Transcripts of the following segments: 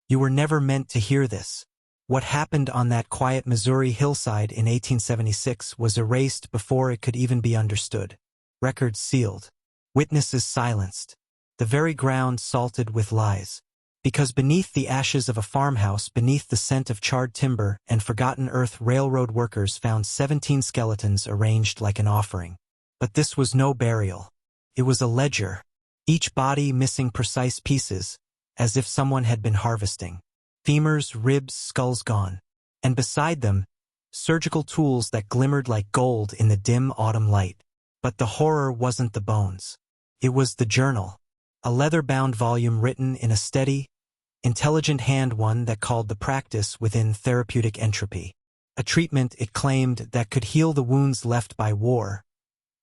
You were never meant to hear this. What happened on that quiet Missouri hillside in 1876 was erased before it could even be understood. Records sealed. Witnesses silenced. The very ground salted with lies. Because beneath the ashes of a farmhouse, beneath the scent of charred timber and forgotten earth, railroad workers found 17 skeletons arranged like an offering. But this was no burial. It was a ledger. Each body missing precise pieces, as if someone had been harvesting. Femurs, ribs, skulls gone. And beside them, surgical tools that glimmered like gold in the dim autumn light. But the horror wasn't the bones. It was the journal. A leather-bound volume written in a steady, intelligent hand, one that called the practice within therapeutic entropy. A treatment, it claimed, that could heal the wounds left by war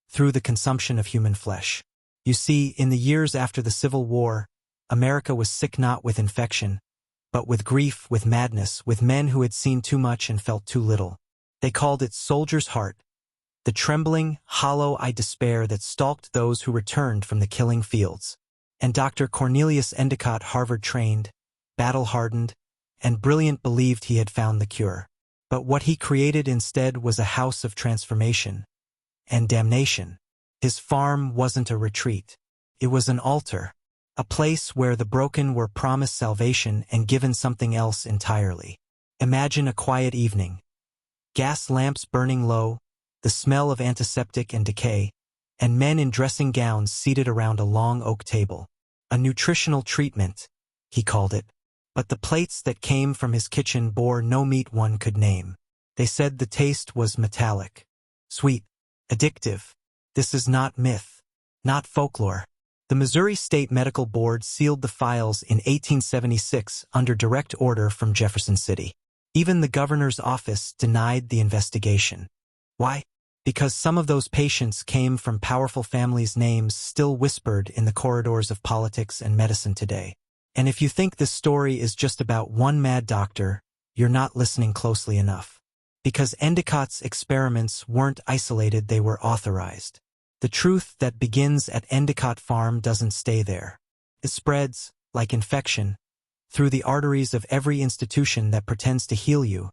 through the consumption of human flesh. You see, in the years after the Civil War, America was sick not with infection, but with grief, with madness, with men who had seen too much and felt too little. They called it soldier's heart, the trembling, hollow-eyed despair that stalked those who returned from the killing fields. And Dr. Cornelius Endecott, Harvard-trained, battle-hardened, and brilliant, believed he had found the cure. But what he created instead was a house of transformation and damnation. His farm wasn't a retreat. It was an altar, a place where the broken were promised salvation and given something else entirely. Imagine a quiet evening. Gas lamps burning low, the smell of antiseptic and decay, and men in dressing gowns seated around a long oak table. A nutritional treatment, he called it. But the plates that came from his kitchen bore no meat one could name. They said the taste was metallic, sweet, addictive. This is not myth, not folklore. The Missouri State Medical Board sealed the files in 1876 under direct order from Jefferson City. Even the governor's office denied the investigation. Why? Because some of those patients came from powerful families' names still whispered in the corridors of politics and medicine today. And if you think this story is just about one mad doctor, you're not listening closely enough. Because Endecott's experiments weren't isolated, they were authorized. The truth that begins at Endecott Farm doesn't stay there. It spreads, like infection, through the arteries of every institution that pretends to heal you,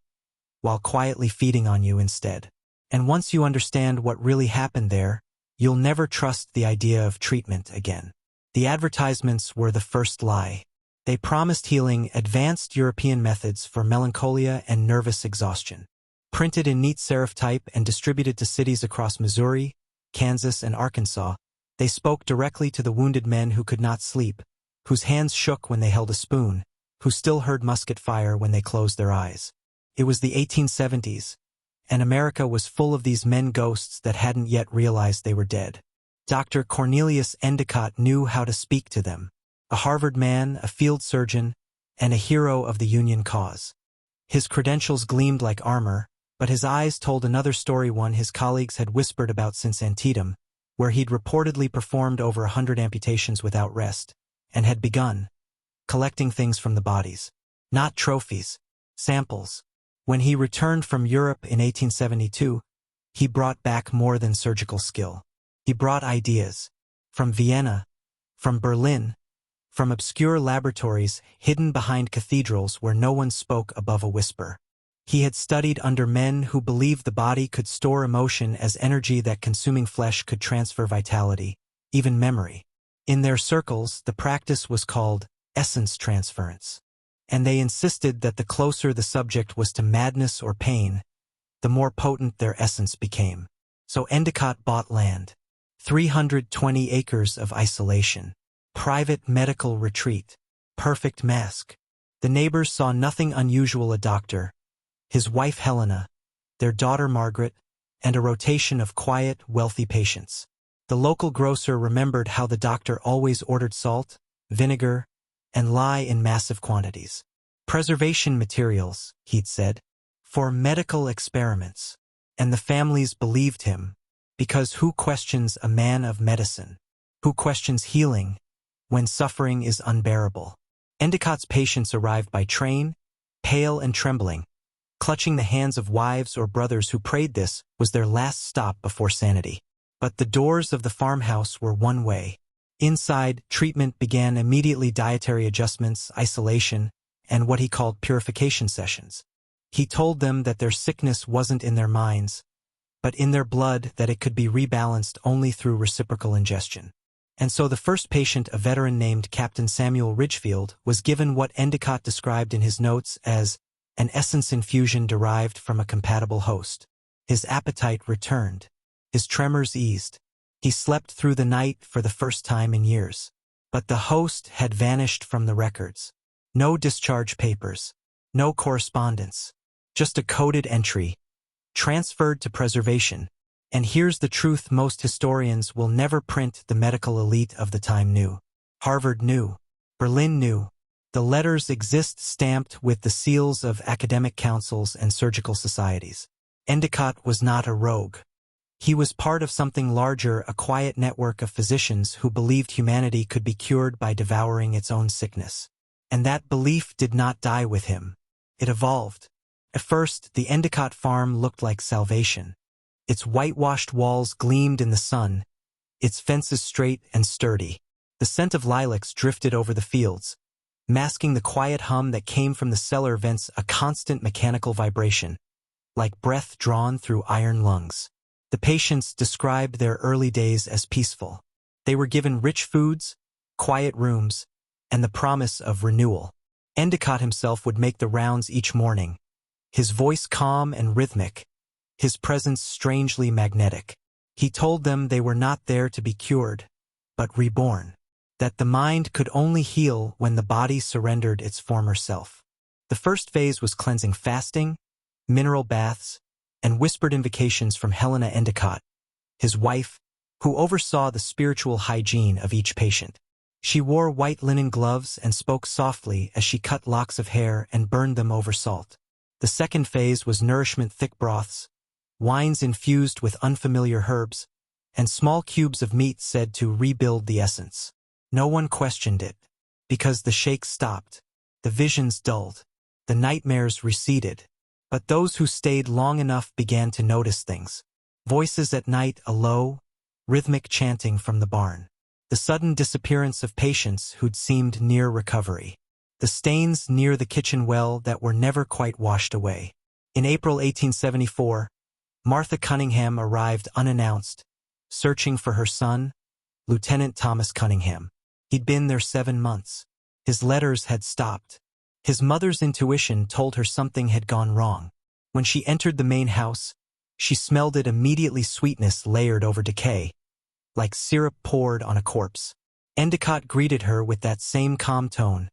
while quietly feeding on you instead. And once you understand what really happened there, you'll never trust the idea of treatment again. The advertisements were the first lie. They promised healing, advanced European methods for melancholia and nervous exhaustion. Printed in neat serif type and distributed to cities across Missouri, Kansas, and Arkansas, they spoke directly to the wounded men who could not sleep, whose hands shook when they held a spoon, who still heard musket fire when they closed their eyes. It was the 1870s, and America was full of these men ghosts that hadn't yet realized they were dead. Dr. Cornelius Endecott knew how to speak to them. A Harvard man, a field surgeon, and a hero of the Union cause. His credentials gleamed like armor, but his eyes told another story, one his colleagues had whispered about since Antietam, where he'd reportedly performed over 100 amputations without rest, and had begun collecting things from the bodies. Not trophies, samples. When he returned from Europe in 1872, he brought back more than surgical skill. He brought ideas. From Vienna, from Berlin, from obscure laboratories hidden behind cathedrals where no one spoke above a whisper. He had studied under men who believed the body could store emotion as energy, that consuming flesh could transfer vitality, even memory. In their circles, the practice was called essence transference. And they insisted that the closer the subject was to madness or pain, the more potent their essence became. So Endecott bought land. 320 acres of isolation. Private medical retreat. Perfect mask. The neighbors saw nothing unusual: a doctor, his wife Helena, their daughter Margaret, and a rotation of quiet, wealthy patients. The local grocer remembered how the doctor always ordered salt, vinegar, and lye in massive quantities. Preservation materials, he'd said, for medical experiments. And the families believed him, because who questions a man of medicine? Who questions healing when suffering is unbearable? Endecott's patients arrived by train, pale and trembling, clutching the hands of wives or brothers who prayed this was their last stop before sanity. But the doors of the farmhouse were one way. Inside, treatment began immediately: dietary adjustments, isolation, and what he called purification sessions. He told them that their sickness wasn't in their minds, but in their blood, that it could be rebalanced only through reciprocal ingestion. And so the first patient, a veteran named Captain Samuel Ridgefield, was given what Endecott described in his notes as an essence infusion derived from a compatible host. His appetite returned. His tremors eased. He slept through the night for the first time in years. But the host had vanished from the records. No discharge papers. No correspondence. Just a coded entry. Transferred to preservation. And here's the truth most historians will never print. The medical elite of the time knew. Harvard knew. Berlin knew. The letters exist stamped with the seals of academic councils and surgical societies. Endecott was not a rogue. He was part of something larger, a quiet network of physicians who believed humanity could be cured by devouring its own sickness. And that belief did not die with him. It evolved. At first, the Endecott farm looked like salvation. Its whitewashed walls gleamed in the sun, its fences straight and sturdy. The scent of lilacs drifted over the fields, masking the quiet hum that came from the cellar vents, a constant mechanical vibration, like breath drawn through iron lungs. The patients described their early days as peaceful. They were given rich foods, quiet rooms, and the promise of renewal. Endecott himself would make the rounds each morning, his voice calm and rhythmic, his presence strangely magnetic. He told them they were not there to be cured, but reborn, that the mind could only heal when the body surrendered its former self. The first phase was cleansing fasting, mineral baths, and whispered invocations from Helena Endecott, his wife, who oversaw the spiritual hygiene of each patient. She wore white linen gloves and spoke softly as she cut locks of hair and burned them over salt. The second phase was nourishment, thick broths, wines infused with unfamiliar herbs, and small cubes of meat said to rebuild the essence. No one questioned it, because the shakes stopped, the visions dulled, the nightmares receded. But those who stayed long enough began to notice things. Voices at night, a low, rhythmic chanting from the barn. The sudden disappearance of patients who'd seemed near recovery. The stains near the kitchen well that were never quite washed away. In April 1874, Martha Cunningham arrived unannounced, searching for her son, Lieutenant Thomas Cunningham. He'd been there 7 months. His letters had stopped. His mother's intuition told her something had gone wrong. When she entered the main house, she smelled it immediately, sweetness layered over decay, like syrup poured on a corpse. Endecott greeted her with that same calm tone,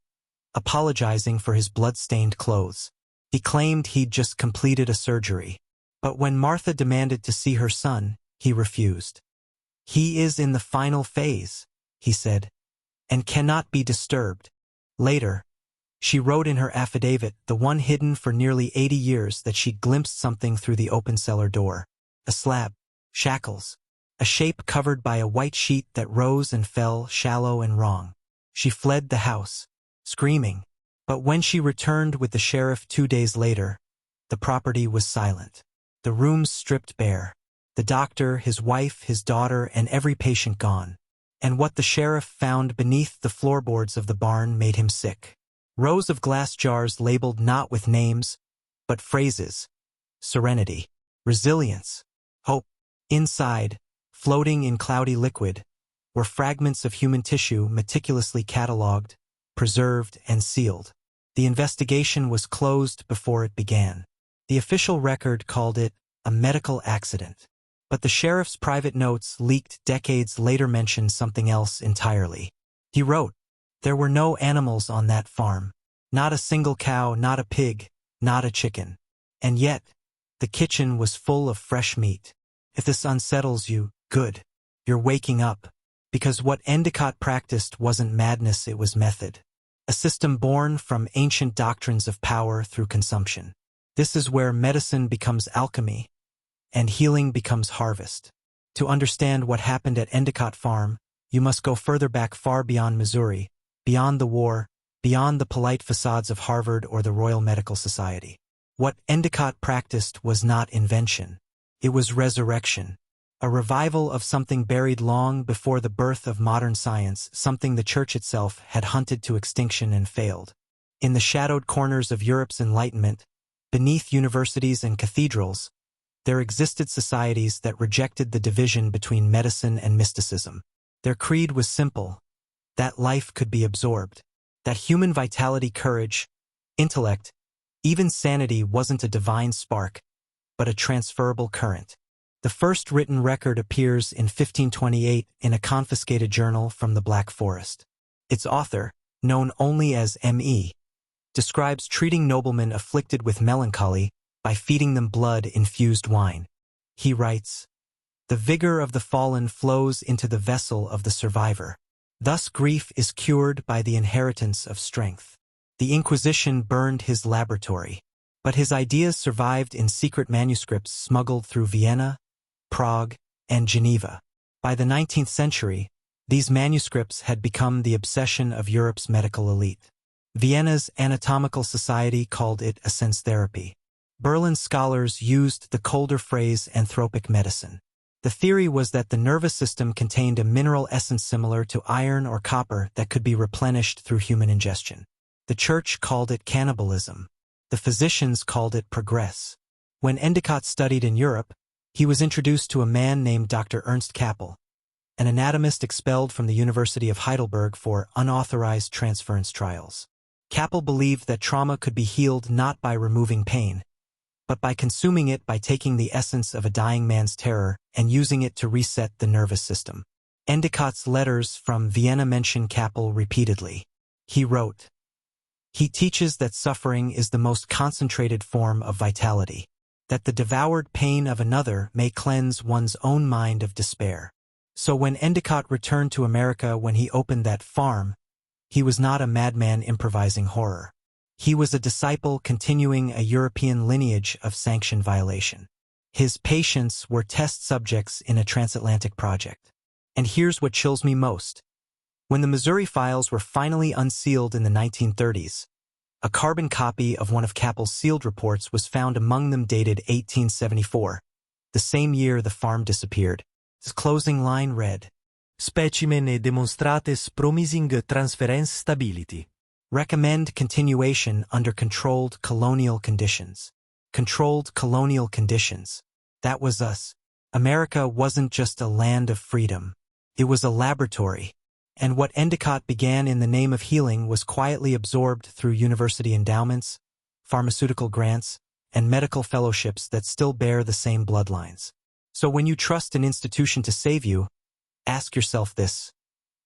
apologizing for his blood-stained clothes. He claimed he'd just completed a surgery. But when Martha demanded to see her son, he refused. "He is in the final phase," he said, "and cannot be disturbed." Later, she wrote in her affidavit, the one hidden for nearly 80 years, that she glimpsed something through the open cellar door. A slab, shackles, a shape covered by a white sheet that rose and fell, shallow and wrong. She fled the house, screaming. But when she returned with the sheriff 2 days later, the property was silent. The rooms stripped bare. The doctor, his wife, his daughter, and every patient gone. And what the sheriff found beneath the floorboards of the barn made him sick. Rows of glass jars labeled not with names, but phrases. Serenity, resilience, hope. Inside, floating in cloudy liquid, were fragments of human tissue meticulously catalogued, preserved, and sealed. The investigation was closed before it began. The official record called it a medical accident. But the sheriff's private notes, leaked decades later, mentioned something else entirely. He wrote, "There were no animals on that farm. Not a single cow, not a pig, not a chicken. And yet, the kitchen was full of fresh meat. If this unsettles you, good. You're waking up." Because what Endecott practiced wasn't madness, it was method. A system born from ancient doctrines of power through consumption. This is where medicine becomes alchemy, and healing becomes harvest. To understand what happened at Endecott Farm, you must go further back, far beyond Missouri, beyond the war, beyond the polite facades of Harvard or the Royal Medical Society. What Endecott practiced was not invention. It was resurrection. A revival of something buried long before the birth of modern science, something the church itself had hunted to extinction and failed. In the shadowed corners of Europe's Enlightenment, beneath universities and cathedrals, there existed societies that rejected the division between medicine and mysticism. Their creed was simple: that life could be absorbed, that human vitality, courage, intellect, even sanity wasn't a divine spark, but a transferable current. The first written record appears in 1528 in a confiscated journal from the Black Forest. Its author, known only as M.E., describes treating noblemen afflicted with melancholy by feeding them blood-infused wine. He writes, "The vigor of the fallen flows into the vessel of the survivor. Thus grief is cured by the inheritance of strength." The Inquisition burned his laboratory, but his ideas survived in secret manuscripts smuggled through Vienna, Prague, and Geneva. By the 19th century, these manuscripts had become the obsession of Europe's medical elite. Vienna's anatomical society called it a sense therapy. Berlin's scholars used the colder phrase anthropic medicine. The theory was that the nervous system contained a mineral essence similar to iron or copper that could be replenished through human ingestion. The church called it cannibalism. The physicians called it progress. When Endecott studied in Europe, he was introduced to a man named Dr. Ernst Kappel, an anatomist expelled from the University of Heidelberg for unauthorized transference trials. Kappel believed that trauma could be healed not by removing pain, but by consuming it, by taking the essence of a dying man's terror and using it to reset the nervous system. Endecott's letters from Vienna mention Kappel repeatedly. He wrote, "He teaches that suffering is the most concentrated form of vitality, that the devoured pain of another may cleanse one's own mind of despair." So when Endecott returned to America, when he opened that farm, he was not a madman improvising horror. He was a disciple continuing a European lineage of sanction violation. His patients were test subjects in a transatlantic project. And here's what chills me most. When the Missouri files were finally unsealed in the 1930s, a carbon copy of one of Kappel's sealed reports was found among them, dated 1874, the same year the farm disappeared. His closing line read, "Specimen e demonstrates promising transference stability. Recommend continuation under controlled colonial conditions." Controlled colonial conditions. That was us. America wasn't just a land of freedom. It was a laboratory. And what Endecott began in the name of healing was quietly absorbed through university endowments, pharmaceutical grants, and medical fellowships that still bear the same bloodlines. So when you trust an institution to save you, ask yourself this: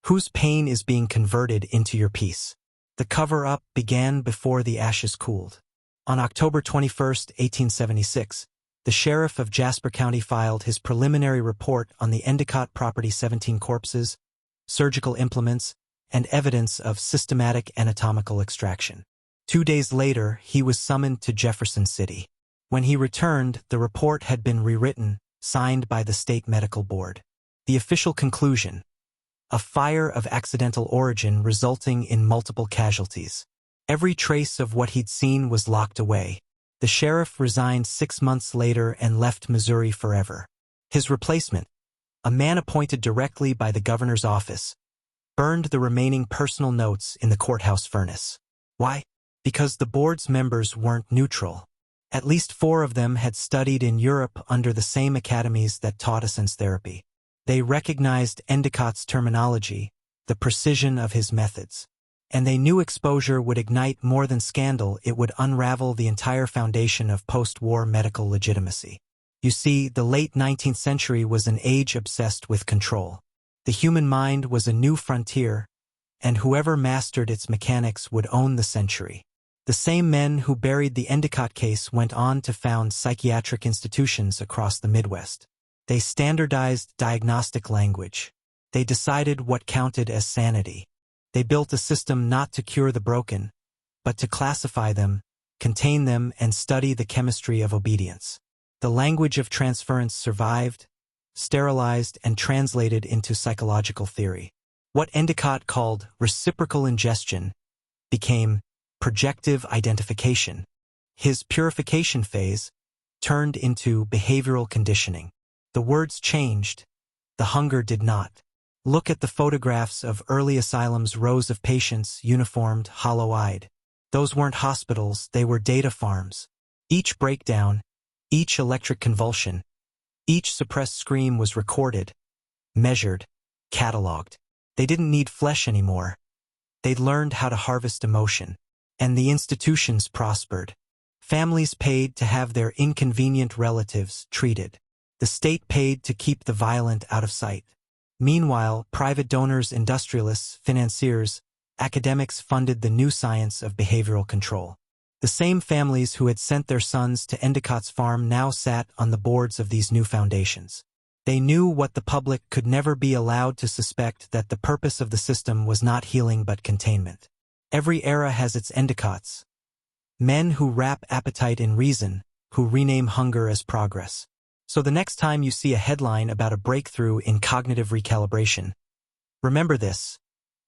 whose pain is being converted into your peace? The cover-up began before the ashes cooled. On October 21, 1876, the sheriff of Jasper County filed his preliminary report on the Endecott property: 17 corpses, surgical implements, and evidence of systematic anatomical extraction. 2 days later, he was summoned to Jefferson City. When he returned, the report had been rewritten, signed by the state medical board. The official conclusion: a fire of accidental origin resulting in multiple casualties. Every trace of what he'd seen was locked away. The sheriff resigned 6 months later and left Missouri forever. His replacement, a man appointed directly by the governor's office, burned the remaining personal notes in the courthouse furnace. Why? Because the board's members weren't neutral. At least 4 of them had studied in Europe under the same academies that taught sense therapy. They recognized Endecott's terminology, the precision of his methods. And they knew exposure would ignite more than scandal, it would unravel the entire foundation of post-war medical legitimacy. You see, the late 19th century was an age obsessed with control. The human mind was a new frontier, and whoever mastered its mechanics would own the century. The same men who buried the Endecott case went on to found psychiatric institutions across the Midwest. They standardized diagnostic language. They decided what counted as sanity. They built a system not to cure the broken, but to classify them, contain them, and study the chemistry of obedience. The language of transference survived, sterilized, and translated into psychological theory. What Endecott called reciprocal ingestion became projective identification. His purification phase turned into behavioral conditioning. The words changed, the hunger did not. Look at the photographs of early asylums, rows of patients, uniformed, hollow-eyed. Those weren't hospitals, they were data farms. Each breakdown, each electric convulsion, each suppressed scream was recorded, measured, cataloged. They didn't need flesh anymore. They'd learned how to harvest emotion. And the institutions prospered. Families paid to have their inconvenient relatives treated. The state paid to keep the violent out of sight. Meanwhile, private donors, industrialists, financiers, academics funded the new science of behavioral control. The same families who had sent their sons to Endecott's farm now sat on the boards of these new foundations. They knew what the public could never be allowed to suspect, that the purpose of the system was not healing but containment. Every era has its Endecotts. Men who wrap appetite in reason, who rename hunger as progress. So the next time you see a headline about a breakthrough in cognitive recalibration, remember this: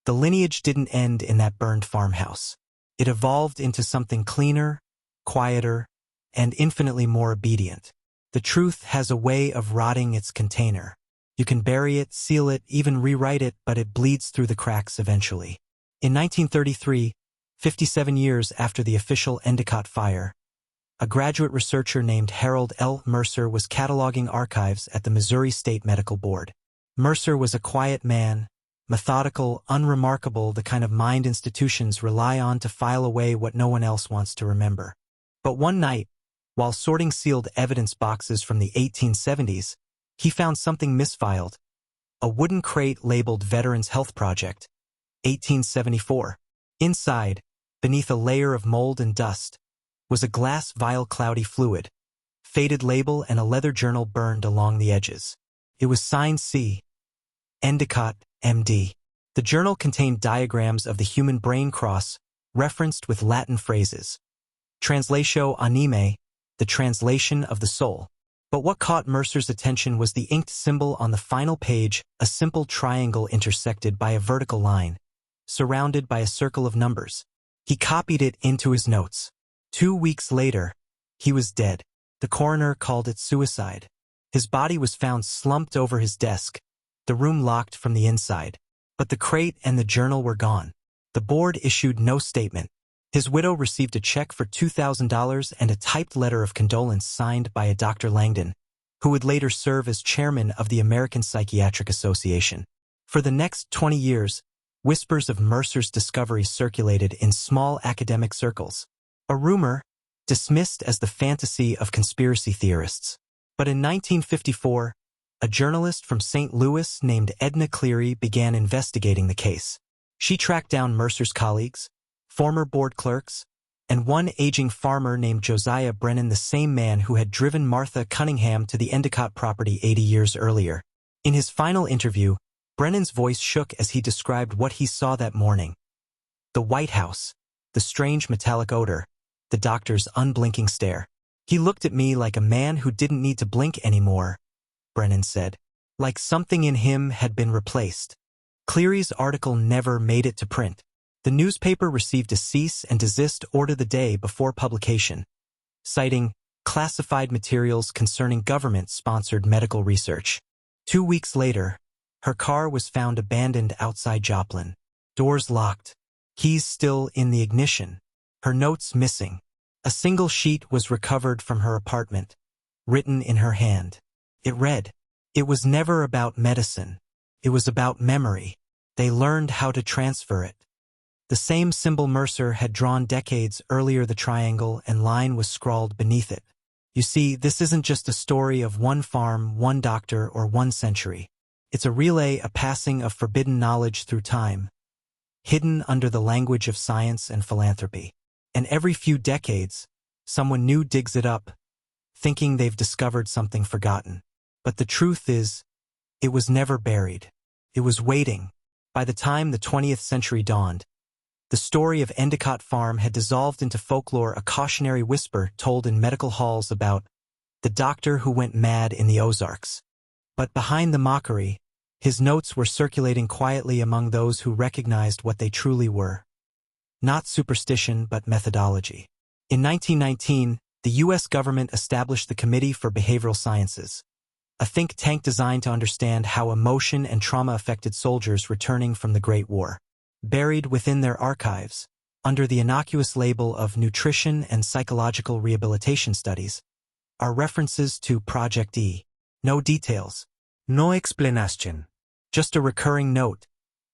the lineage didn't end in that burned farmhouse. It evolved into something cleaner, quieter, and infinitely more obedient. The truth has a way of rotting its container. You can bury it, seal it, even rewrite it, but it bleeds through the cracks eventually. In 1933, 57 years after the official Endecott fire, a graduate researcher named Harold L. Mercer was cataloging archives at the Missouri State Medical Board. Mercer was a quiet man, methodical, unremarkable, the kind of mind institutions rely on to file away what no one else wants to remember. But one night, while sorting sealed evidence boxes from the 1870s, he found something misfiled: a wooden crate labeled Veterans Health Project, 1874. Inside, beneath a layer of mold and dust, was a glass vial, cloudy fluid, faded label, and a leather journal burned along the edges. It was signed C. Endecott, M.D. The journal contained diagrams of the human brain cross, referenced with Latin phrases. Translatio anime, the translation of the soul. But what caught Mercer's attention was the inked symbol on the final page, a simple triangle intersected by a vertical line, surrounded by a circle of numbers. He copied it into his notes. 2 weeks later, he was dead. The coroner called it suicide. His body was found slumped over his desk, the room locked from the inside. But the crate and the journal were gone. The board issued no statement. His widow received a check for $2,000 and a typed letter of condolence signed by a Dr. Langdon, who would later serve as chairman of the American Psychiatric Association. For the next 20 years, whispers of Mercer's discovery circulated in small academic circles. A rumor, dismissed as the fantasy of conspiracy theorists. But in 1954, a journalist from St. Louis named Edna Cleary began investigating the case. She tracked down Mercer's colleagues, former board clerks, and one aging farmer named Josiah Brennan, the same man who had driven Martha Cunningham to the Endecott property 80 years earlier. In his final interview, Brennan's voice shook as he described what he saw that morning. The White House, the strange metallic odor, the doctor's unblinking stare. "He looked at me like a man who didn't need to blink anymore," Brennan said. Like something in him had been replaced. Cleary's article never made it to print. The newspaper received a cease and desist order the day before publication, citing classified materials concerning government-sponsored medical research. 2 weeks later, her car was found abandoned outside Joplin. Doors locked, keys still in the ignition, her notes missing. A single sheet was recovered from her apartment, written in her hand. It read, "It was never about medicine. It was about memory. They learned how to transfer it." The same symbol Mercer had drawn decades earlier, the triangle and line, was scrawled beneath it. You see, this isn't just a story of one farm, one doctor, or one century. It's a relay, a passing of forbidden knowledge through time, hidden under the language of science and philanthropy. And every few decades, someone new digs it up, thinking they've discovered something forgotten. But the truth is, it was never buried. It was waiting. By the time the 20th century dawned, the story of Endecott Farm had dissolved into folklore, a cautionary whisper told in medical halls about the doctor who went mad in the Ozarks. But behind the mockery, his notes were circulating quietly among those who recognized what they truly were. Not superstition, but methodology. In 1919, the U.S. government established the Committee for Behavioral Sciences, a think tank designed to understand how emotion and trauma affected soldiers returning from the Great War. Buried within their archives, under the innocuous label of nutrition and psychological rehabilitation studies, are references to Project E. No details. No explanation. Just a recurring note.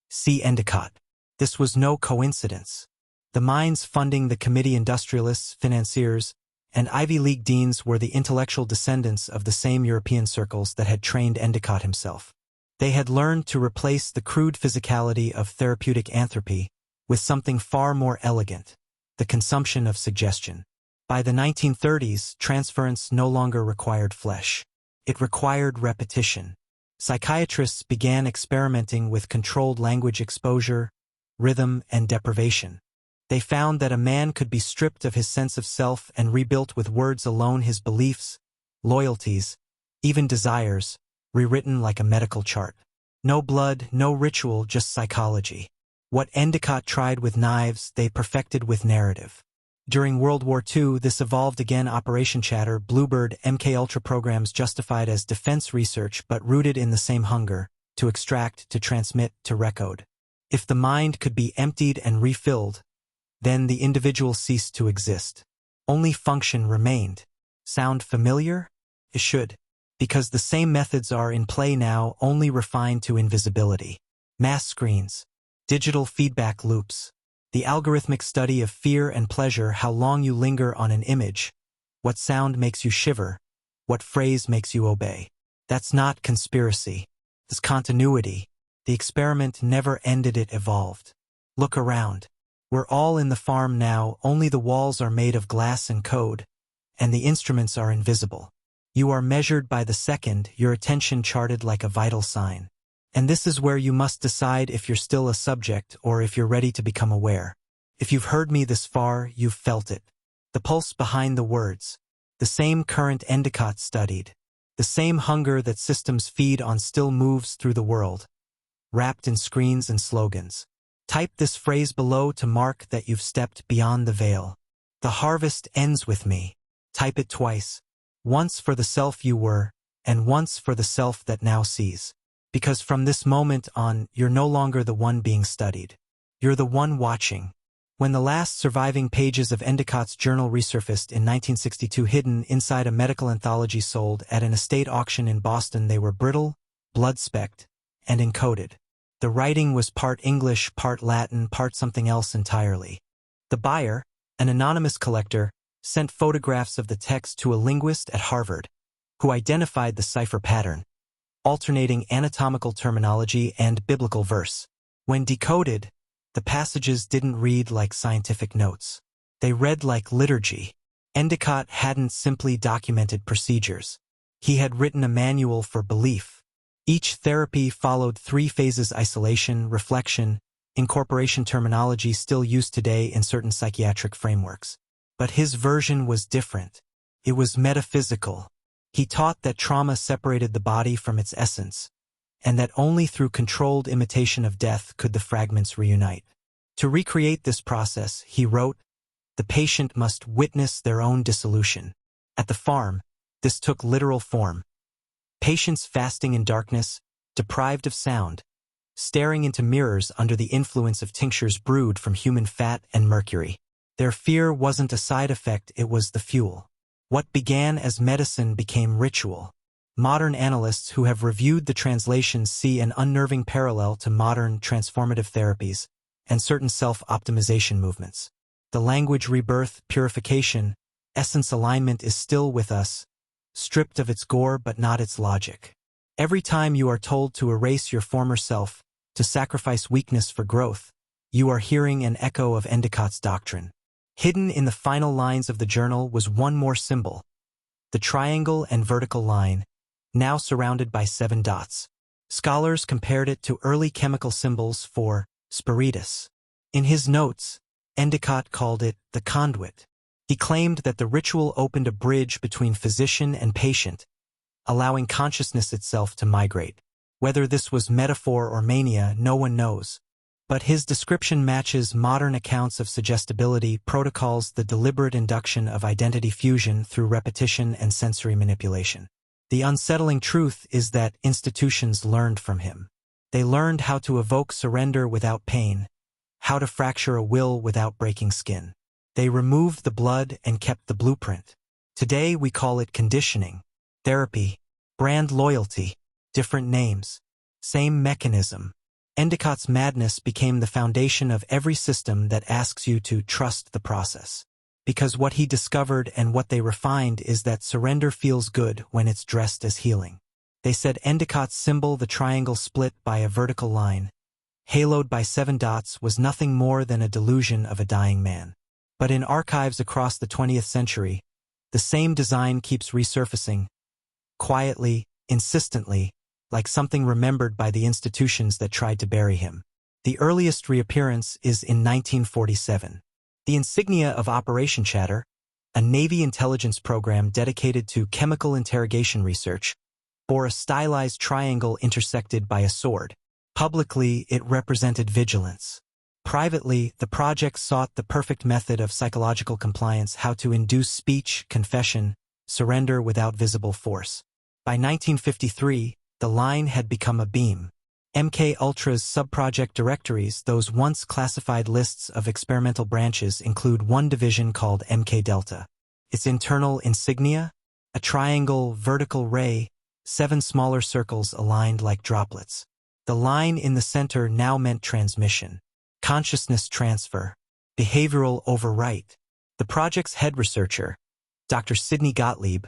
See Endecott. This was no coincidence. The minds funding the committee, industrialists, financiers, and Ivy League deans, were the intellectual descendants of the same European circles that had trained Endecott himself. They had learned to replace the crude physicality of therapeutic anthropy with something far more elegant, the consumption of suggestion. By the 1930s, transference no longer required flesh. It required repetition. Psychiatrists began experimenting with controlled language exposure, rhythm, and deprivation. They found that a man could be stripped of his sense of self and rebuilt with words alone, his beliefs, loyalties, even desires, rewritten like a medical chart. No blood, no ritual, just psychology. What Endecott tried with knives, they perfected with narrative. During World War II, this evolved again. Operation Chatter, Bluebird, MKUltra programs justified as defense research but rooted in the same hunger, to extract, to transmit, to recode. If the mind could be emptied and refilled, then the individual ceased to exist. Only function remained. Sound familiar? It should. Because the same methods are in play now, only refined to invisibility. Mass screens. Digital feedback loops. The algorithmic study of fear and pleasure, how long you linger on an image, what sound makes you shiver, what phrase makes you obey. That's not conspiracy. It's continuity. The experiment never ended, it evolved. Look around. We're all in the farm now, only the walls are made of glass and code, and the instruments are invisible. You are measured by the second, your attention charted like a vital sign. And this is where you must decide if you're still a subject or if you're ready to become aware. If you've heard me this far, you've felt it. The pulse behind the words. The same current Endecott studied. The same hunger that systems feed on still moves through the world, wrapped in screens and slogans. Type this phrase below to mark that you've stepped beyond the veil. The harvest ends with me. Type it twice. Once for the self you were, and once for the self that now sees. Because from this moment on, you're no longer the one being studied. You're the one watching. When the last surviving pages of Endecott's journal resurfaced in 1962, hidden inside a medical anthology sold at an estate auction in Boston, they were brittle, blood-specked, and encoded. The writing was part English, part Latin, part something else entirely. The buyer, an anonymous collector, sent photographs of the text to a linguist at Harvard, who identified the cipher pattern, alternating anatomical terminology and biblical verse. When decoded, the passages didn't read like scientific notes. They read like liturgy. Endecott hadn't simply documented procedures. He had written a manual for belief. Each therapy followed 3 phases: isolation, reflection, incorporation, terminology still used today in certain psychiatric frameworks. But his version was different. It was metaphysical. He taught that trauma separated the body from its essence, and that only through controlled imitation of death could the fragments reunite. To recreate this process, he wrote, the patient must witness their own dissolution. At the farm, this took literal form. Patients fasting in darkness, deprived of sound, staring into mirrors under the influence of tinctures brewed from human fat and mercury. Their fear wasn't a side effect, it was the fuel. What began as medicine became ritual. Modern analysts who have reviewed the translations see an unnerving parallel to modern transformative therapies and certain self-optimization movements. The language rebirth, purification, essence alignment is still with us, stripped of its gore but not its logic. Every time you are told to erase your former self, to sacrifice weakness for growth, you are hearing an echo of Endecott's doctrine. Hidden in the final lines of the journal was one more symbol, the triangle and vertical line, now surrounded by 7 dots. Scholars compared it to early chemical symbols for spiritus. In his notes, Endecott called it the conduit. He claimed that the ritual opened a bridge between physician and patient, allowing consciousness itself to migrate. Whether this was metaphor or mania, no one knows. But his description matches modern accounts of suggestibility protocols, the deliberate induction of identity fusion through repetition and sensory manipulation. The unsettling truth is that institutions learned from him. They learned how to evoke surrender without pain, how to fracture a will without breaking skin. They removed the blood and kept the blueprint. Today we call it conditioning, therapy, brand loyalty, different names, same mechanism. Endecott's madness became the foundation of every system that asks you to trust the process. Because what he discovered and what they refined is that surrender feels good when it's dressed as healing. They said Endecott's symbol, the triangle split by a vertical line, haloed by 7 dots, was nothing more than a delusion of a dying man. But in archives across the 20th century, the same design keeps resurfacing, quietly, insistently, like something remembered by the institutions that tried to bury him. The earliest reappearance is in 1947. The insignia of Operation Chatter, a Navy intelligence program dedicated to chemical interrogation research, bore a stylized triangle intersected by a sword. Publicly, it represented vigilance. Privately, the project sought the perfect method of psychological compliance, how to induce speech, confession, surrender without visible force. By 1953, the line had become a beam. MK Ultra's subproject directories, those once classified lists of experimental branches, include one division called MK Delta. Its internal insignia? A triangle vertical ray, 7 smaller circles aligned like droplets. The line in the center now meant transmission, consciousness transfer, behavioral overwrite. The project's head researcher, Dr. Sidney Gottlieb,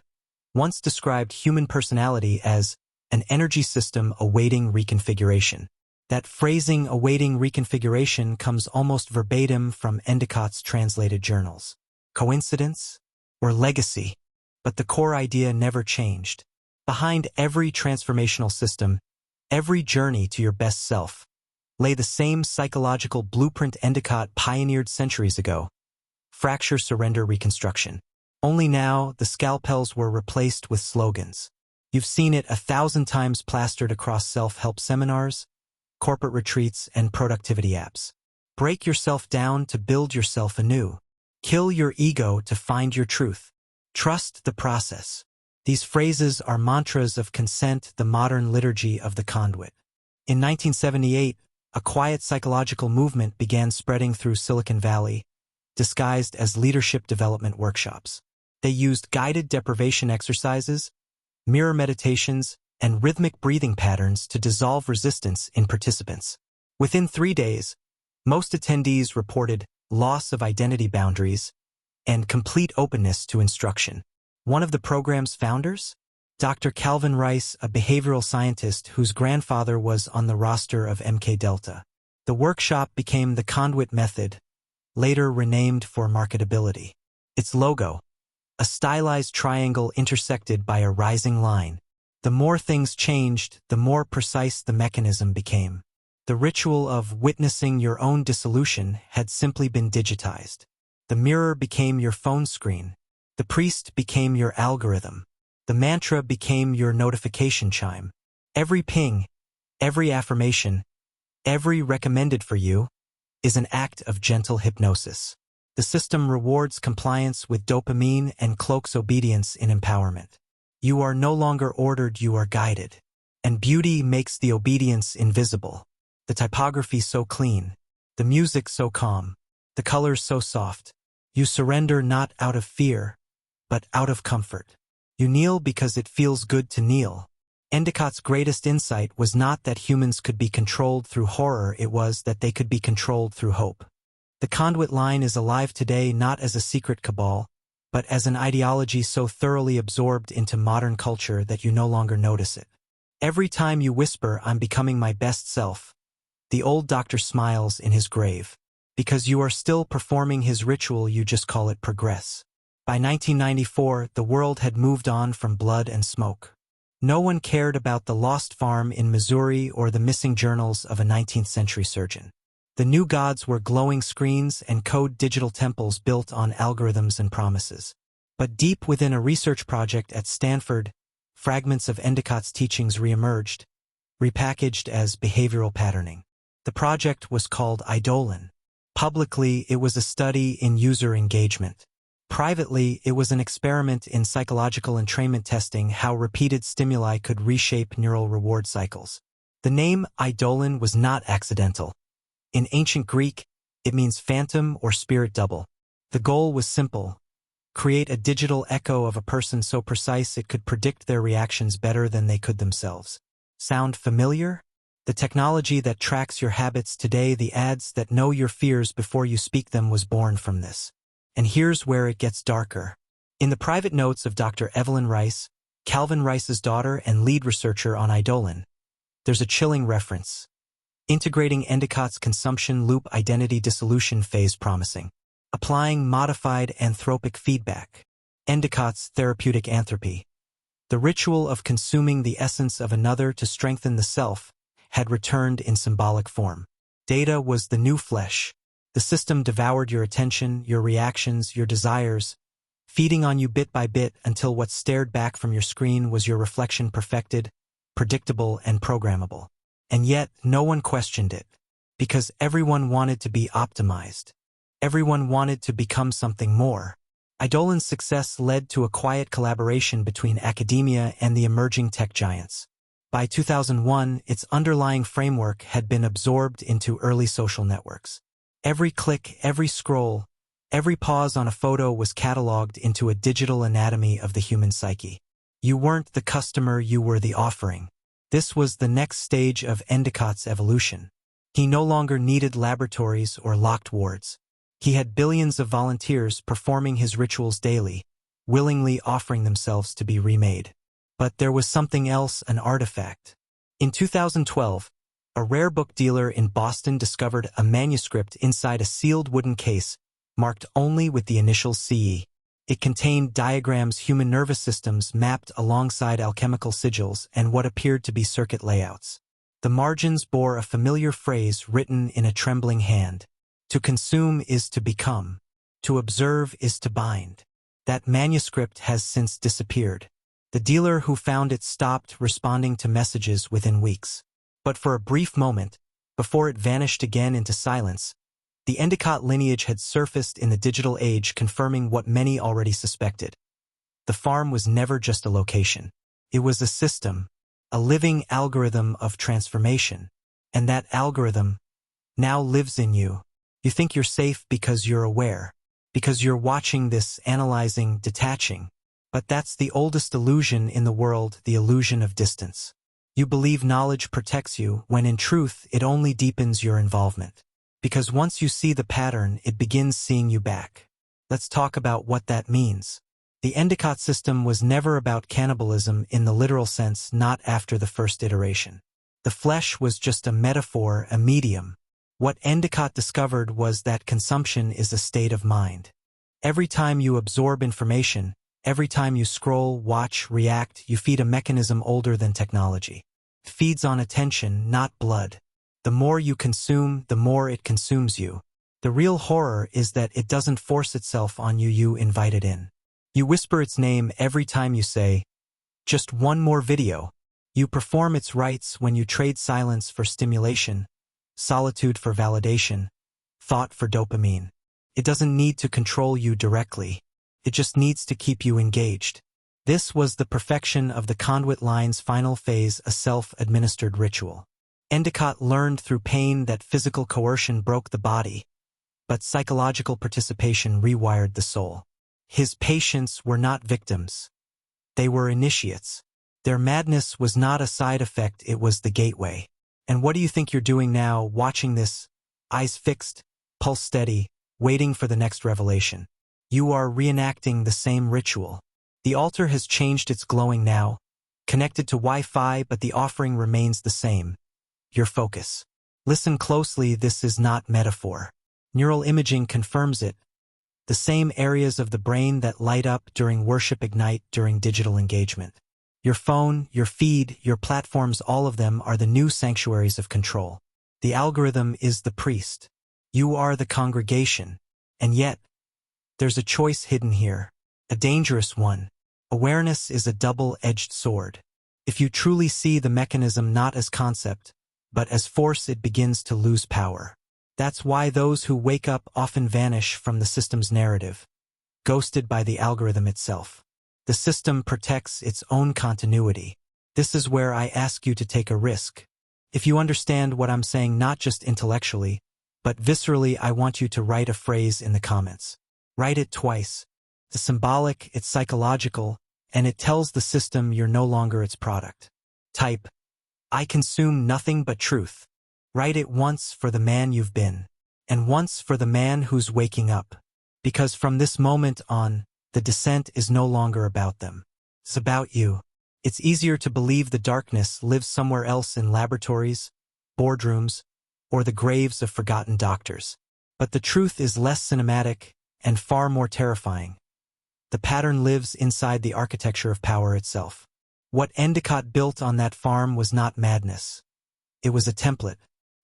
once described human personality as an energy system awaiting reconfiguration. That phrasing, awaiting reconfiguration, comes almost verbatim from Endecott's translated journals. Coincidence? Or legacy? But the core idea never changed. Behind every transformational system, every journey to your best self, lay the same psychological blueprint Endecott pioneered centuries ago: fracture, surrender, reconstruction. Only now, the scalpels were replaced with slogans. You've seen it 1,000 times plastered across self-help seminars, corporate retreats, and productivity apps. Break yourself down to build yourself anew. Kill your ego to find your truth. Trust the process. These phrases are mantras of consent, the modern liturgy of the conduit. In 1978, a quiet psychological movement began spreading through Silicon Valley, disguised as leadership development workshops. They used guided deprivation exercises, mirror meditations, and rhythmic breathing patterns to dissolve resistance in participants. Within 3 days, most attendees reported loss of identity boundaries and complete openness to instruction. One of the program's founders, Dr. Calvin Rice, a behavioral scientist whose grandfather was on the roster of MK Delta. The workshop became the Conduit Method, later renamed for marketability. Its logo, a stylized triangle intersected by a rising line. The more things changed, the more precise the mechanism became. The ritual of witnessing your own dissolution had simply been digitized. The mirror became your phone screen. The priest became your algorithm. The mantra became your notification chime. Every ping, every affirmation, every recommended for you, is an act of gentle hypnosis. The system rewards compliance with dopamine and cloaks obedience in empowerment. You are no longer ordered, you are guided. And beauty makes the obedience invisible. The typography so clean, the music so calm, the colors so soft. You surrender not out of fear, but out of comfort. You kneel because it feels good to kneel. Endecott's greatest insight was not that humans could be controlled through horror, it was that they could be controlled through hope. The conduit line is alive today not as a secret cabal, but as an ideology so thoroughly absorbed into modern culture that you no longer notice it. Every time you whisper, "I'm becoming my best self," the old doctor smiles in his grave. Because you are still performing his ritual, you just call it progress. By 1994, the world had moved on from blood and smoke. No one cared about the lost farm in Missouri or the missing journals of a 19th century surgeon. The new gods were glowing screens and code digital temples built on algorithms and promises. But deep within a research project at Stanford, fragments of Endecott's teachings reemerged, repackaged as behavioral patterning. The project was called Eidolon. Publicly, it was a study in user engagement. Privately, it was an experiment in psychological entrainment, testing how repeated stimuli could reshape neural reward cycles. The name Eidolon was not accidental. In ancient Greek, It means phantom or spirit double. The goal was simple: create a digital echo of a person so precise it could predict their reactions better than they could themselves. Sound familiar? The technology that tracks your habits today, the ads that know your fears before you speak them, was born from this. And here's where it gets darker. In the private notes of Dr. Evelyn Rice, Calvin Rice's daughter and lead researcher on Eidolon, there's a chilling reference. Integrating Endecott's consumption loop identity dissolution phase promising. Applying modified anthropic feedback. Endecott's therapeutic anthropy. The ritual of consuming the essence of another to strengthen the self had returned in symbolic form. Data was the new flesh. The system devoured your attention, your reactions, your desires, feeding on you bit by bit until what stared back from your screen was your reflection, perfected, predictable, and programmable. And yet, no one questioned it, because everyone wanted to be optimized. Everyone wanted to become something more. Eidolon's success led to a quiet collaboration between academia and the emerging tech giants. By 2001, its underlying framework had been absorbed into early social networks. Every click, every scroll, every pause on a photo was cataloged into a digital anatomy of the human psyche. You weren't the customer, you were the offering. This was the next stage of Endecott's evolution. He no longer needed laboratories or locked wards. He had billions of volunteers performing his rituals daily, willingly offering themselves to be remade. But there was something else, an artifact. In 2012, a rare book dealer in Boston discovered a manuscript inside a sealed wooden case, marked only with the initials CE. It contained diagrams, human nervous systems mapped alongside alchemical sigils, and what appeared to be circuit layouts. The margins bore a familiar phrase written in a trembling hand. To consume is to become. To observe is to bind. That manuscript has since disappeared. The dealer who found it stopped responding to messages within weeks. But for a brief moment, before it vanished again into silence, the Endecott lineage had surfaced in the digital age, confirming what many already suspected. The farm was never just a location. It was a system, a living algorithm of transformation. And that algorithm now lives in you. You think you're safe because you're aware, because you're watching this, analyzing, detaching. But that's the oldest illusion in the world, the illusion of distance. You believe knowledge protects you, when in truth it only deepens your involvement. Because once you see the pattern, it begins seeing you back. Let's talk about what that means. The Endecott system was never about cannibalism in the literal sense, not after the first iteration. The flesh was just a metaphor, a medium. What Endecott discovered was that consumption is a state of mind. Every time you absorb information, every time you scroll, watch, react, you feed a mechanism older than technology. It feeds on attention, not blood. The more you consume, the more it consumes you. The real horror is that it doesn't force itself on you, you invite it in. You whisper its name every time you say, just one more video. You perform its rights when you trade silence for stimulation, solitude for validation, thought for dopamine. It doesn't need to control you directly. It just needs to keep you engaged. This was the perfection of the conduit line's final phase, a self-administered ritual. Endecott learned through pain that physical coercion broke the body, but psychological participation rewired the soul. His patients were not victims. They were initiates. Their madness was not a side effect, it was the gateway. And what do you think you're doing now, watching this, eyes fixed, pulse steady, waiting for the next revelation? You are reenacting the same ritual. The altar has changed, it's glowing now, connected to Wi-Fi, but the offering remains the same. Your focus. Listen closely, this is not metaphor. Neural imaging confirms it. The same areas of the brain that light up during worship ignite during digital engagement. Your phone, your feed, your platforms, all of them are the new sanctuaries of control. The algorithm is the priest. You are the congregation. And yet, there's a choice hidden here. A dangerous one. Awareness is a double-edged sword. If you truly see the mechanism not as concept, but as force, it begins to lose power. That's why those who wake up often vanish from the system's narrative, ghosted by the algorithm itself. The system protects its own continuity. This is where I ask you to take a risk. If you understand what I'm saying, not just intellectually, But viscerally, I want you to write a phrase in the comments. Write it twice. It's symbolic, it's psychological, and it tells the system you're no longer its product. Type, I consume nothing but truth. Write it once for the man you've been, and once for the man who's waking up. Because from this moment on, the descent is no longer about them. It's about you. It's easier to believe the darkness lives somewhere else in laboratories, boardrooms, or the graves of forgotten doctors. But the truth is less cinematic and far more terrifying. The pattern lives inside the architecture of power itself. What Endecott built on that farm was not madness. It was a template,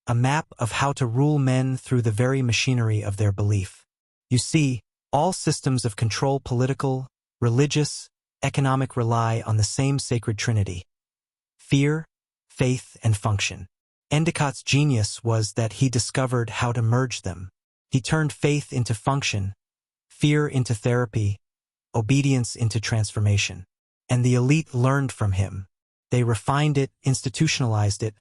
a map of how to rule men through the very machinery of their belief. You see, all systems of control, political, religious, economic, rely on the same sacred trinity: fear, faith, and function. Endecott's genius was that he discovered how to merge them. He turned faith into function, fear into therapy, obedience into transformation. And the elite learned from him. They refined it, institutionalized it,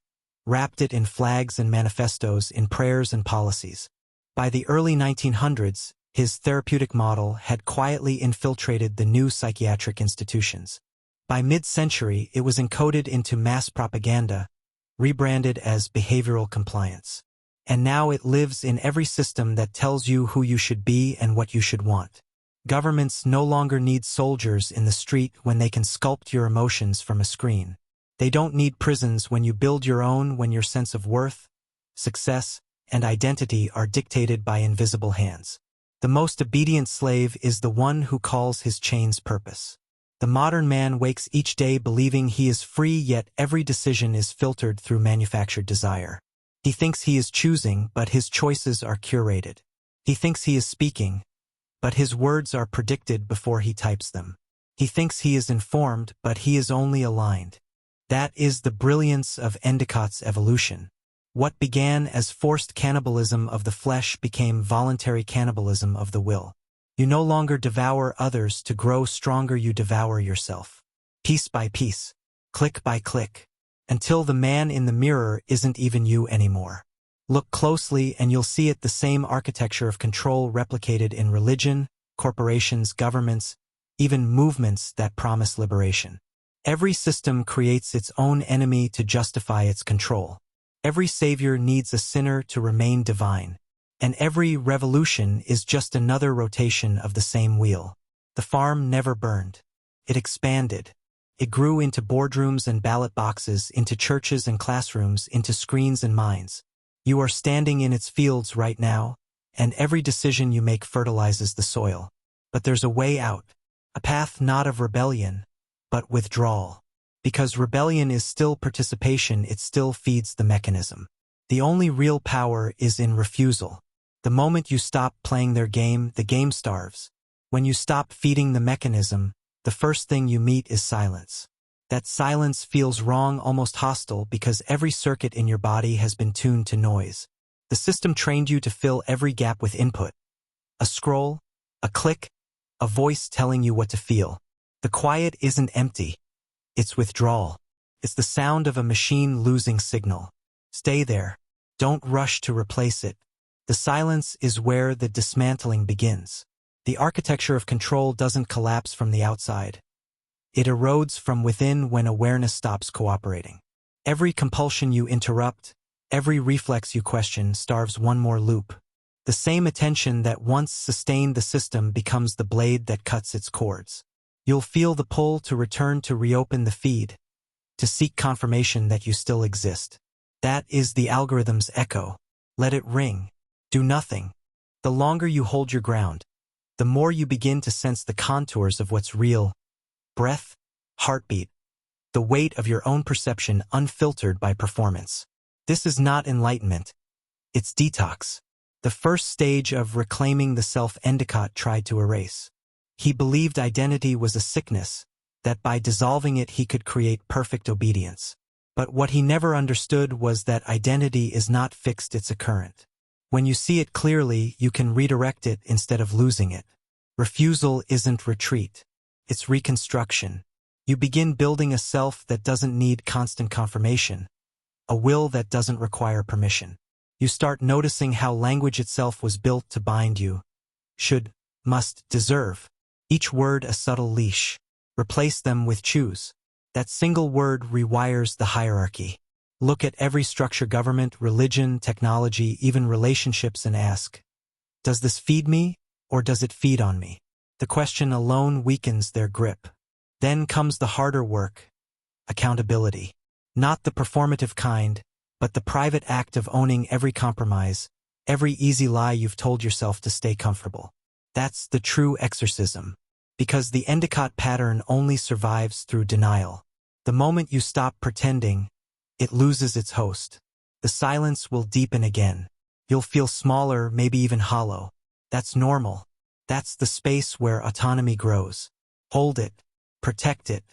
wrapped it in flags and manifestos, in prayers and policies. By the early 1900s, his therapeutic model had quietly infiltrated the new psychiatric institutions. By mid-century, it was encoded into mass propaganda, rebranded as behavioral compliance. And now it lives in every system that tells you who you should be and what you should want. Governments no longer need soldiers in the street when they can sculpt your emotions from a screen. They don't need prisons when you build your own, when your sense of worth, success, and identity are dictated by invisible hands. The most obedient slave is the one who calls his chains purpose. The modern man wakes each day believing he is free, yet every decision is filtered through manufactured desire. He thinks he is choosing, but his choices are curated. He thinks he is speaking, but his words are predicted before he types them. He thinks he is informed, but he is only aligned. That is the brilliance of Endecott's evolution. What began as forced cannibalism of the flesh became voluntary cannibalism of the will. You no longer devour others to grow stronger, you devour yourself. Piece by piece, click by click, until the man in the mirror isn't even you anymore. Look closely and you'll see it, the same architecture of control replicated in religion, corporations, governments, even movements that promise liberation. Every system creates its own enemy to justify its control. Every savior needs a sinner to remain divine. And every revolution is just another rotation of the same wheel. The farm never burned. It expanded. It grew into boardrooms and ballot boxes, into churches and classrooms, into screens and minds. You are standing in its fields right now, and every decision you make fertilizes the soil. But there's a way out, a path not of rebellion, but withdrawal. Because rebellion is still participation, it still feeds the mechanism. The only real power is in refusal. The moment you stop playing their game, the game starves. When you stop feeding the mechanism, the first thing you meet is silence. That silence feels wrong, almost hostile, because every circuit in your body has been tuned to noise. The system trained you to fill every gap with input. A scroll, a click, a voice telling you what to feel. The quiet isn't empty. It's withdrawal. It's the sound of a machine losing signal. Stay there. Don't rush to replace it. The silence is where the dismantling begins. The architecture of control doesn't collapse from the outside. It erodes from within when awareness stops cooperating. Every compulsion you interrupt, every reflex you question starves one more loop. The same attention that once sustained the system becomes the blade that cuts its cords. You'll feel the pull to return, to reopen the feed, to seek confirmation that you still exist. That is the algorithm's echo. Let it ring. Do nothing. The longer you hold your ground, the more you begin to sense the contours of what's real. Breath, heartbeat, the weight of your own perception unfiltered by performance. This is not enlightenment. It's detox. The first stage of reclaiming the self Endecott tried to erase. He believed identity was a sickness, that by dissolving it he could create perfect obedience. But what he never understood was that identity is not fixed, it's a current. When you see it clearly, you can redirect it instead of losing it. Refusal isn't retreat. It's reconstruction. You begin building a self that doesn't need constant confirmation, a will that doesn't require permission. You start noticing how language itself was built to bind you. Should, must, deserve. Each word a subtle leash. Replace them with choose. That single word rewires the hierarchy. Look at every structure, government, religion, technology, even relationships, and ask, does this feed me, or does it feed on me? The question alone weakens their grip. Then comes the harder work, accountability. Not the performative kind, but the private act of owning every compromise, every easy lie you've told yourself to stay comfortable. That's the true exorcism. Because the Endecott pattern only survives through denial. The moment you stop pretending, it loses its host. The silence will deepen again. You'll feel smaller, maybe even hollow. That's normal. That's the space where autonomy grows. Hold it, protect it,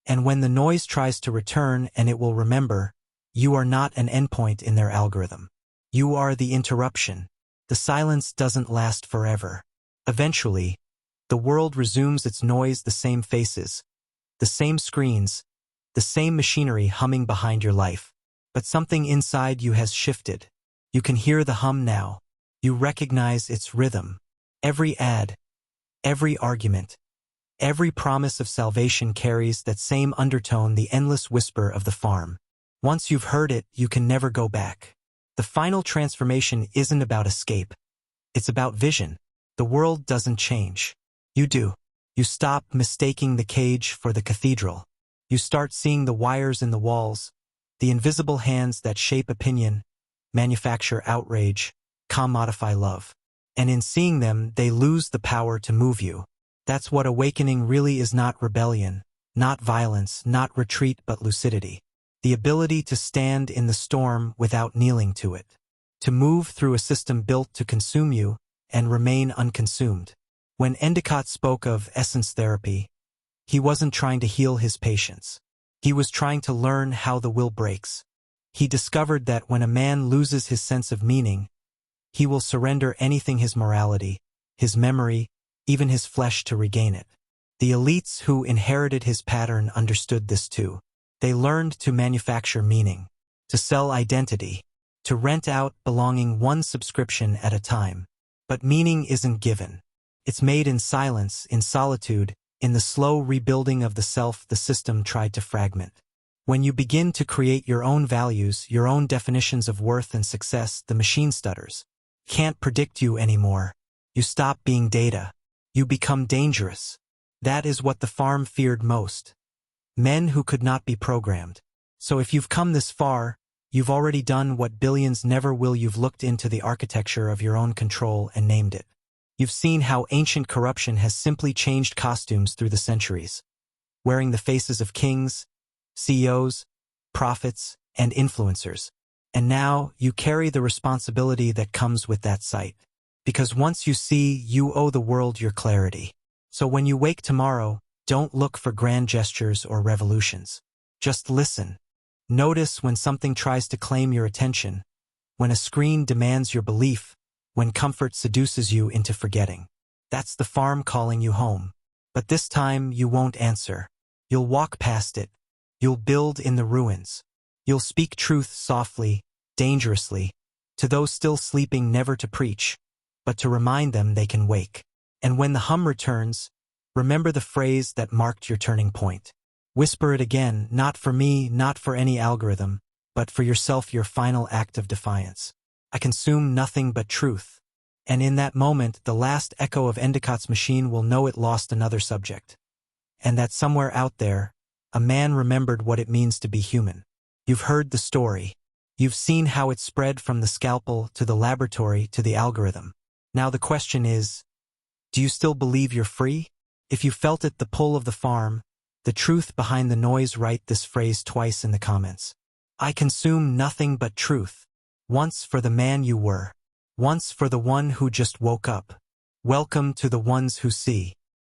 and when the noise tries to return, and it will remember, you are not an endpoint in their algorithm. You are the interruption. The silence doesn't last forever. Eventually, the world resumes its noise, the same faces, the same screens, the same machinery humming behind your life. But something inside you has shifted. You can hear the hum now. You recognize its rhythm. Every ad, every argument, every promise of salvation carries that same undertone, the endless whisper of the farm. Once you've heard it, you can never go back. The final transformation isn't about escape. It's about vision. The world doesn't change. You do. You stop mistaking the cage for the cathedral. You start seeing the wires in the walls, the invisible hands that shape opinion, manufacture outrage, commodify love. And in seeing them, they lose the power to move you. That's what awakening really is, not rebellion, not violence, not retreat, but lucidity. The ability to stand in the storm without kneeling to it. To move through a system built to consume you and remain unconsumed. When Endecott spoke of essence therapy, he wasn't trying to heal his patients. He was trying to learn how the will breaks. He discovered that when a man loses his sense of meaning, he will surrender anything, his morality, his memory, even his flesh, to regain it. The elites who inherited his pattern understood this too. They learned to manufacture meaning, to sell identity, to rent out belonging, one subscription at a time. But meaning isn't given. It's made in silence, in solitude, in the slow rebuilding of the self the system tried to fragment. When you begin to create your own values, your own definitions of worth and success, the machine stutters. Can't predict you anymore. You stop being data. You become dangerous. That is what the farm feared most. Men who could not be programmed. So if you've come this far, you've already done what billions never will. You've looked into the architecture of your own control and named it. You've seen how ancient corruption has simply changed costumes through the centuries, wearing the faces of kings, CEOs, prophets, and influencers. And now you carry the responsibility that comes with that sight. Because once you see, you owe the world your clarity. So when you wake tomorrow, don't look for grand gestures or revolutions. Just listen. Notice when something tries to claim your attention, when a screen demands your belief, when comfort seduces you into forgetting. That's the farm calling you home. But this time you won't answer. You'll walk past it. You'll build in the ruins. You'll speak truth softly, dangerously, to those still sleeping, never to preach, but to remind them they can wake. And when the hum returns, remember the phrase that marked your turning point. Whisper it again, not for me, not for any algorithm, but for yourself, your final act of defiance. I consume nothing but truth. And in that moment, the last echo of Endecott's machine will know it lost another subject. And that somewhere out there, a man remembered what it means to be human. You've heard the story. You've seen how it spread from the scalpel to the laboratory to the algorithm. Now the question is, do you still believe you're free? If you felt it, the pull of the farm, the truth behind the noise, write this phrase twice in the comments. I consume nothing but truth. Once for the man you were. Once for the one who just woke up. Welcome to the ones who see.